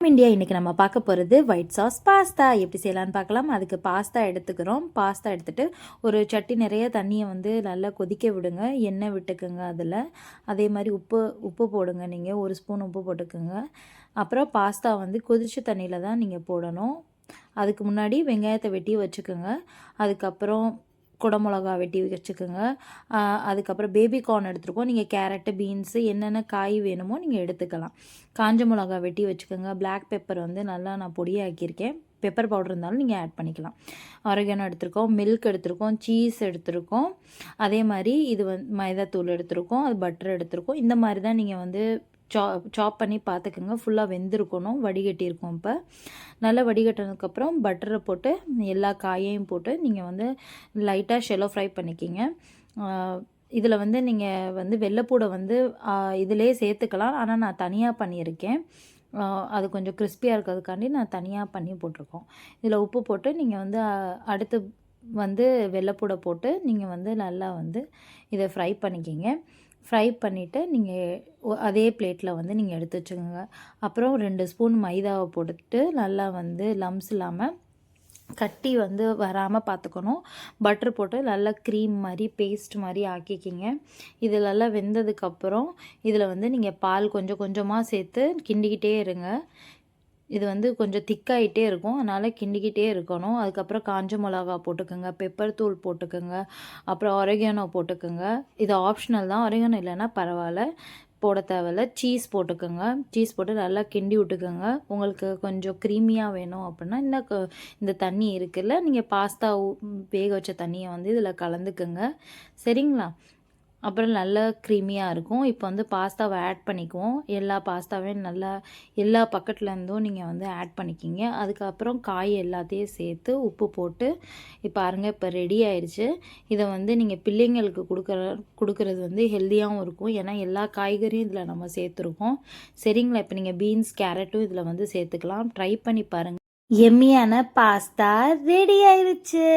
India இன்றைக்கி நம்ம பார்க்க போகிறது ஒயிட் சாஸ் பாஸ்தா எப்படி செய்யலான்னு பார்க்கலாம். அதுக்கு பாஸ்தா எடுத்துக்கிறோம். பாஸ்தா எடுத்துகிட்டு ஒரு சட்டி நிறைய தண்ணியை வந்து நல்லா கொதிக்க விடுங்க. எண்ணெய் விட்டுக்குங்க. அதில் அதே மாதிரி உப்பு போடுங்க. நீங்கள் 1 ஸ்பூன் உப்பு போட்டுக்குங்க. அப்புறம் பாஸ்தா வந்து கொதிச்ச தண்ணியில் தான் நீங்கள் போடணும். அதுக்கு முன்னாடி வெங்காயத்தை வெட்டி வச்சுக்கோங்க. அதுக்கப்புறம் குடமிளகா வெட்டி வச்சுக்கோங்க. அதுக்கப்புறம் பேபி கார்ன் எடுத்துருக்கோம். நீங்கள் கேரட்டு, பீன்ஸு என்னென்ன காய் வேணுமோ நீங்கள் எடுத்துக்கலாம். காஞ்ச மிளகா வெட்டி வச்சுக்கோங்க. பிளாக் பெப்பர் வந்து நல்லா நான் பொடியாக்கியிருக்கேன். பெப்பர் பவுடர் இருந்தாலும் நீங்கள் ஆட் பண்ணிக்கலாம். ஆரிகானோ எடுத்துருக்கோம். மில்க் எடுத்துருக்கோம். சீஸ் எடுத்துருக்கோம். அதே மாதிரி இது மைதாத்தூள் எடுத்துருக்கோம். அது பட்டர் எடுத்துருக்கோம். இந்த மாதிரி தான் நீங்கள் வந்து சாப் பண்ணி பார்த்துக்குங்க. ஃபுல்லாக வெந்திருக்கணும். வடிகட்டியிருக்கோம். இப்போ நல்லா வடிகட்டினதுக்கப்புறம் பட்டரை போட்டு எல்லா காயையும் போட்டு நீங்கள் வந்து லைட்டாக ஷெலோ ஃப்ரை பண்ணிக்கிங்க. இதில் வந்து நீங்கள் வந்து வெள்ளைப்பூடை வந்து இதிலே சேர்த்துக்கலாம். ஆனால் நான் தனியாக பண்ணியிருக்கேன். அது கொஞ்சம் கிறிஸ்பியாக இருக்கிறதுக்காண்டி நான் தனியாக பண்ணி போட்டிருக்கோம். இதில் உப்பு போட்டு நீங்கள் வந்து அடுத்து வந்து வெள்ளைப்பூடை போட்டு நீங்கள் வந்து நல்லா வந்து இதை ஃப்ரை பண்ணிக்கிங்க. ஃப்ரை பண்ணிவிட்டு நீங்கள் அதே பிளேட்டில் வந்து நீங்கள் எடுத்து வச்சுக்கோங்க. அப்புறம் 2 ஸ்பூன் மைதாவை போட்டுட்டு நல்லா வந்து லம்ஸ் இல்லாமல் கட்டி வந்து வராமல் பார்த்துக்கணும். பட்டர் போட்டு நல்லா க்ரீம் மாதிரி பேஸ்ட் மாதிரி ஆக்கிக்கிங்க. இது நல்லா வெந்ததுக்கப்புறம் இதில் வந்து நீங்கள் பால் கொஞ்சம் கொஞ்சமாக சேர்த்து கிண்டிக்கிட்டே இருங்க. இது வந்து கொஞ்சம் திக்காயிட்டே இருக்கும். அதனால் கிண்டிக்கிட்டே இருக்கணும். அதுக்கப்புறம் காஞ்ச மிளகா போட்டுக்கோங்க. பெப்பர் தூள் போட்டுக்கோங்க. அப்புறம் ஆரிகானோ போட்டுக்கோங்க. இது ஆப்ஷனல் தான். ஆரிகானோ இல்லைன்னா பரவாயில்ல, போட தேவையில்ல. சீஸ் போட்டுக்கோங்க. சீஸ் போட்டு நல்லா கிண்டி விட்டுக்கோங்க. உங்களுக்கு கொஞ்சம் க்ரீமியாக வேணும் அப்படின்னா இந்த தண்ணி இருக்குல்ல, நீங்கள் பாஸ்தா வேக வச்ச தண்ணியை வந்து இதில் கலந்துக்குங்க. சரிங்களா? அப்புறம் நல்லா க்ரீமியாக இருக்கும். இப்போ வந்து பாஸ்தாவை ஆட் பண்ணிக்குவோம். எல்லா பாஸ்தாவையும் நல்லா எல்லா பக்கத்துலேருந்தும் நீங்கள் வந்து ஆட் பண்ணிக்கிங்க. அதுக்கப்புறம் காய் எல்லாத்தையும் சேர்த்து உப்பு போட்டு பாருங்கள், இப்போ ரெடி ஆயிடுச்சு. இதை வந்து நீங்கள் பிள்ளைங்களுக்கு கொடுக்குறது வந்து ஹெல்த்தியாகவும் இருக்கும். ஏன்னா எல்லா காய்கறியும் இதில் நம்ம சேர்த்துருக்கோம். சரிங்களா? இப்போ நீங்கள் பீன்ஸ், கேரட்டும் இதில் வந்து சேர்த்துக்கலாம். ட்ரை பண்ணி பாருங்கள். எம்மியான பாஸ்தா ரெடி ஆயிடுச்சு.